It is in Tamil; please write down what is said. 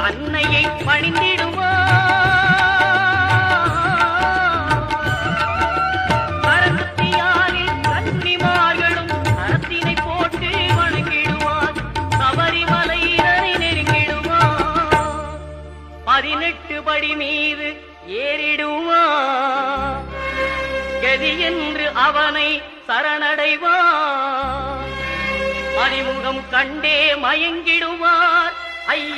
அன்னையை பணிந்திடுவார். சரஸ்வதியாரில் கன்னிமார்களும் சரத்தினை போட்டு வணங்கிடுவார். சபரிமலையினரை நெருங்கிடுவார். 18 படி மீது ஏறிடுவார். கதி என்று அவனை சரணடைவார். அறிமுகம் கண்டே மயங்கிடுவார். ஐயா